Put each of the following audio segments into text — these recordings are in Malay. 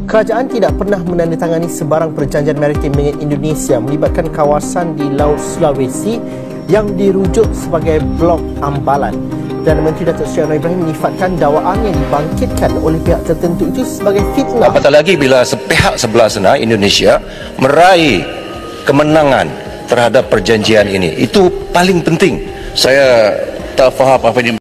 Kerajaan tidak pernah menandatangani sebarang perjanjian maritim dengan Indonesia melibatkan kawasan di Laut Sulawesi yang dirujuk sebagai Blok Ambalat. Dan Menteri Datuk Seri Anwar Ibrahim menyifatkan dakwaan yang dibangkitkan oleh pihak tertentu itu sebagai fitnah. Apatah lagi bila pihak sebelah sana Indonesia meraih kemenangan terhadap perjanjian ini. Itu paling penting. Saya tak faham apa ini.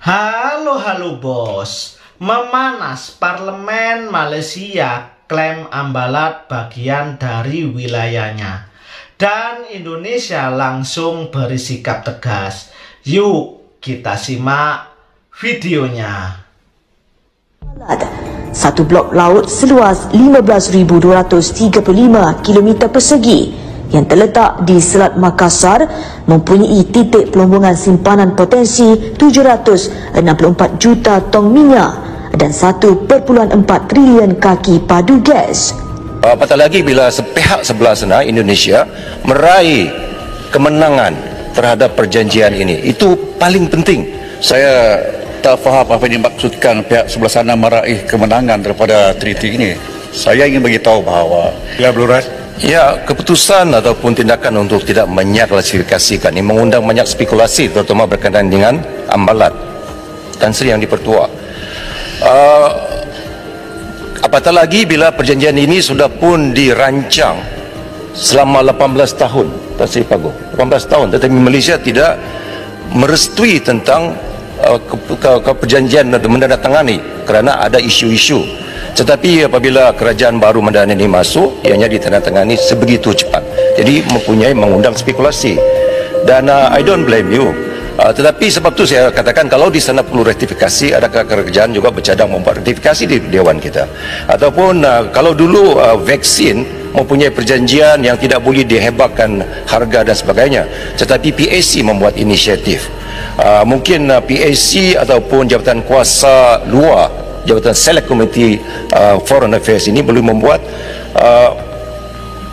Halo bos. Memanas Parlemen Malaysia klaim Ambalat bagian dari wilayahnya. Dan Indonesia langsung bersikap tegas. Yuk kita simak videonya. Satu blok laut seluas 15,235 km persegi yang terletak di Selat Makassar mempunyai titik pelombongan simpanan potensi 764 juta tong minyak dan 1.4 trilion kaki padu gas. Apatah lagi bila pihak sebelah sana Indonesia meraih kemenangan terhadap perjanjian ini. Itu paling penting. Saya tak faham apa yang dimaksudkan pihak sebelah sana meraih kemenangan daripada treaty ini. Saya ingin beritahu bahawa ya, keputusan ataupun tindakan untuk tidak menyaklasifikasikan ini mengundang banyak spekulasi, terutama berkaitan dengan Ambalat Tan Sri Yang di-Pertua. Apatah lagi bila perjanjian ini sudah pun dirancang selama 18 tahun, Tan Sri Pago, 18 tahun, tetapi Malaysia tidak merestui tentang perjanjian atau menandatangani kerana ada isu-isu. Tetapi apabila kerajaan baru Madani ini masuk, ianya ditandatangani sebegitu cepat. Jadi mengundang spekulasi. Dan I don't blame you. Tetapi sebab tu saya katakan kalau di sana perlu rektifikasi, adakah kerajaan juga bercadang membuat rektifikasi di Dewan kita. Ataupun kalau dulu vaksin mempunyai perjanjian yang tidak boleh dihebatkan harga dan sebagainya. Tetapi PAC membuat inisiatif. Mungkin PAC ataupun Jabatan Kuasa Luar, Jabatan Select Committee Foreign Affairs ini boleh membuat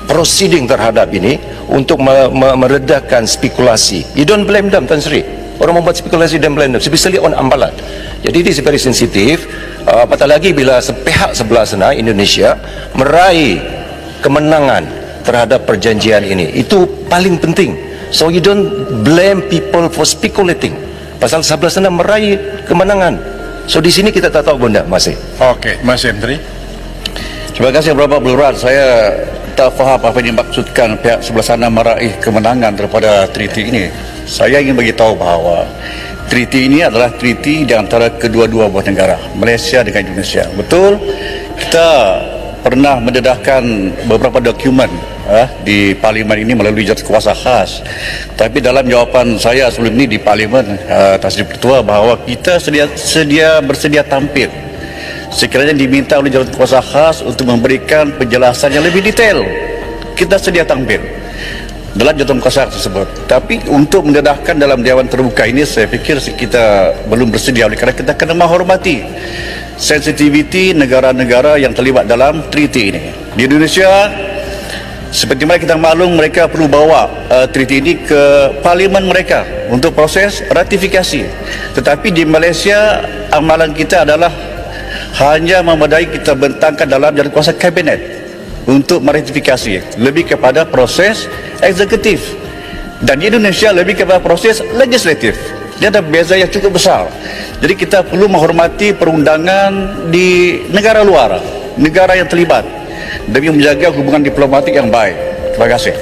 proceeding terhadap ini untuk meredakan spekulasi. You don't blame them, Tan Sri. Orang membuat spekulasi dan blame them, especially on Ambalat. Jadi this is very sensitive. Apatah lagi bila pihak sebelah sana Indonesia meraih kemenangan terhadap perjanjian ini. Itu paling penting. So you don't blame people for speculating. Pasal sebelah sana meraih kemenangan. So di sini kita tak tahu benda masih. Okey, masih Menteri. Terima kasih Bapak Belurat. Saya tak faham apa yang dimaksudkan pihak sebelah sana meraih kemenangan daripada treaty ini. Saya ingin beritahu bahawa treaty ini adalah treaty di antara kedua-dua buah negara, Malaysia dengan Indonesia. Betul, kita pernah mendedahkan beberapa dokumen di Parlimen ini melalui Jawatankuasa Khas. Tapi dalam jawapan saya sebelum ini di Parlimen, Tan Sri Pertua, bahawa kita bersedia tampil sekiranya diminta oleh Jawatankuasa Khas untuk memberikan penjelasan yang lebih detail. Kita sedia tampil dalam Jawatankuasa tersebut. Tapi untuk mendedahkan dalam Dewan Terbuka ini, saya fikir kita belum bersedia, oleh kerana kita kena menghormati sensitiviti negara-negara yang terlibat dalam treaty ini. Di Indonesia, seperti mana kita maklum, mereka perlu bawa treaty ini ke parlimen mereka untuk proses ratifikasi. Tetapi di Malaysia, amalan kita adalah hanya memadai kita bentangkan dalam jawatankuasa kabinet untuk meratifikasi, lebih kepada proses eksekutif. Dan di Indonesia lebih kepada proses legislatif. Dia ada beza yang cukup besar. Jadi kita perlu menghormati perundangan di negara luar, negara yang terlibat, demi menjaga hubungan diplomatik yang baik. Terima kasih.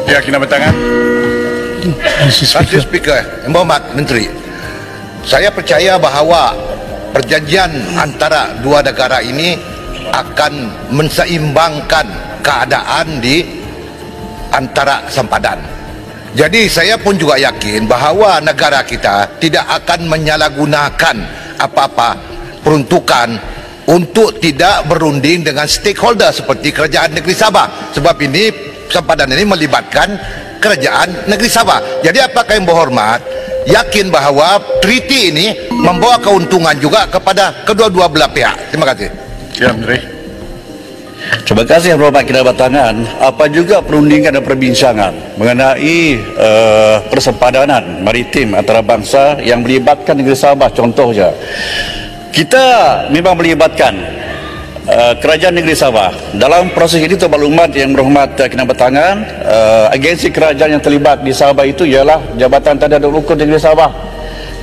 Ya, kena bertangan. Mr. Speaker, Yang Berhormat Menteri, saya percaya bahawa perjanjian antara dua negara ini akan menseimbangkan keadaan di antara sempadan. Jadi saya pun juga yakin bahawa negara kita tidak akan menyalahgunakan apa-apa peruntukan untuk tidak berunding dengan stakeholder seperti Kerajaan Negeri Sabah. Sebab ini sempadan ini melibatkan Kerajaan Negeri Sabah. Jadi apakah Yang Berhormat yakin bahawa treaty ini membawa keuntungan juga kepada kedua-dua belah pihak? Terima kasih. Ya, Menteri. Terima kasih Yang Berhormat Kena Batangan. Apa juga perundingan dan perbincangan mengenai persempadanan maritim antarabangsa yang melibatkan negeri Sabah, contohnya Kita memang melibatkan kerajaan negeri Sabah. Dalam proses ini, Tuan Maklumat yang berhormat kena bertangan, agensi kerajaan yang terlibat di Sabah itu ialah Jabatan Tanda Ukur Negeri Sabah,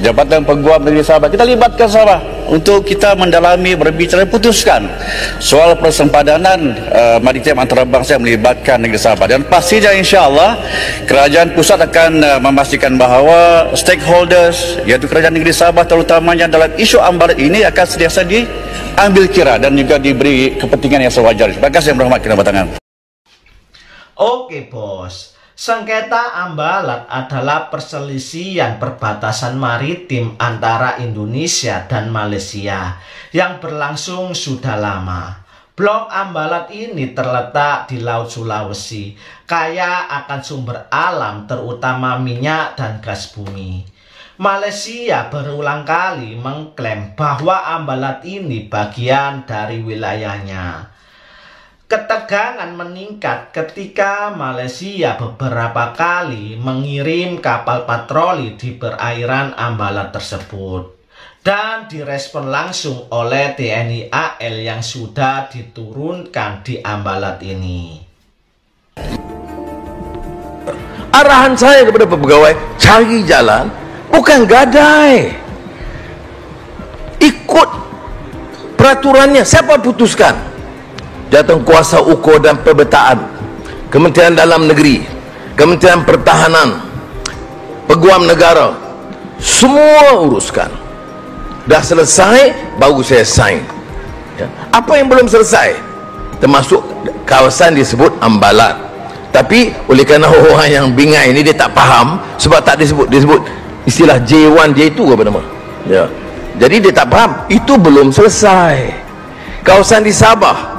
Jabatan Peguam Negeri Sabah. Kita libatkan Sabah untuk kita mendalami, berbicara, putuskan soal persempadanan maritim antarabangsa yang melibatkan negeri Sabah. Dan pastinya insya-Allah kerajaan pusat akan memastikan bahawa stakeholders, iaitu kerajaan negeri Sabah terutamanya dalam isu ambalat ini akan sentiasa diambil kira dan juga diberi kepentingan yang sewajar. Terima kasih yang berhormat kena bertangan. Oke bos, sengketa ambalat adalah perselisihan perbatasan maritim antara Indonesia dan Malaysia yang berlangsung sudah lama. Blok ambalat ini terletak di Laut Sulawesi, kaya akan sumber alam terutama minyak dan gas bumi. Malaysia berulang kali mengklaim bahwa ambalat ini bagian dari wilayahnya. Ketegangan meningkat ketika Malaysia beberapa kali mengirim kapal patroli di perairan ambalat tersebut dan direspon langsung oleh TNI AL yang sudah diturunkan di ambalat ini. Arahan saya kepada pegawai, cari jalan, bukan gadai. Ikut peraturannya, siapa putuskan? Jawatankuasa Ukur dan Pemetaan, Kementerian Dalam Negeri, Kementerian Pertahanan, Peguam Negara, semua uruskan. Dah selesai, baru saya sign. Ya. Apa yang belum selesai? Termasuk kawasan disebut ambalat. Tapi oleh kerana orang yang bingai ini dia tak faham, sebab tak disebut istilah J1, J2 apa nama? Ya. Jadi dia tak faham, itu belum selesai. Kawasan di Sabah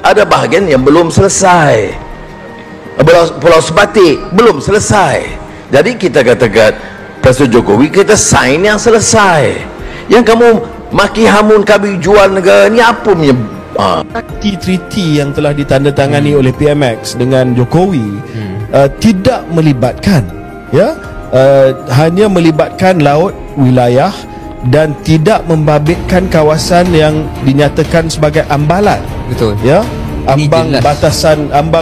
ada bahagian yang belum selesai. Pulau Sebatik belum selesai. Jadi kita katakan Presiden Jokowi, kita sign yang selesai. Yang kamu maki hamun kami jual negara ni apa punya treaty yang telah ditandatangani oleh PMX dengan Jokowi tidak melibatkan, ya, hanya melibatkan laut, wilayah, dan tidak membabitkan kawasan yang dinyatakan sebagai ambalat. Betul. Ya, ambang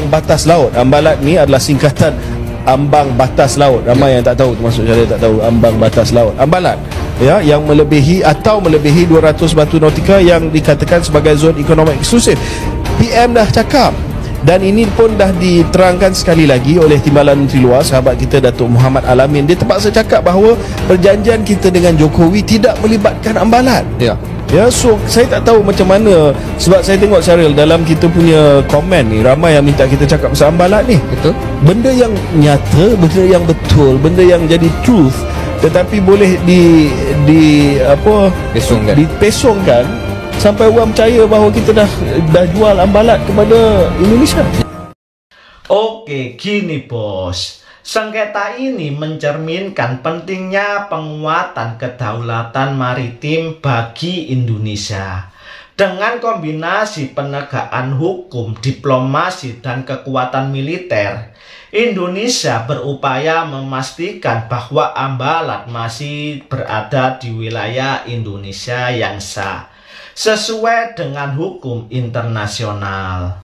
batas laut. Ambalat ni adalah singkatan ambang batas laut. Ramai yang tak tahu, termasuk saya tak tahu ambang batas laut. Ambalat, ya, yang melebihi 200 batu nautika yang dikatakan sebagai zon ekonomi eksklusif. PM dah cakap, dan ini pun dah diterangkan sekali lagi oleh Timbalan Menteri Luar, sahabat kita Datuk Muhammad Alamin. Dia terpaksa cakap bahawa perjanjian kita dengan Jokowi tidak melibatkan ambalat. Ya. Ya, so saya tak tahu macam mana, sebab saya tengok Syaril dalam kita punya komen ni ramai yang minta kita cakap pasal ambalat ni. Betul. Benda yang nyata, benda yang betul, benda yang jadi truth, tetapi boleh dipesongkan sampai orang percaya bahawa kita dah jual ambalat kepada Indonesia. Oke, gini bos. Sengketa ini mencerminkan pentingnya penguatan kedaulatan maritim bagi Indonesia. Dengan kombinasi penegakan hukum, diplomasi, dan kekuatan militer, Indonesia berupaya memastikan bahwa ambalat masih berada di wilayah Indonesia yang sah, sesuai dengan hukum internasional.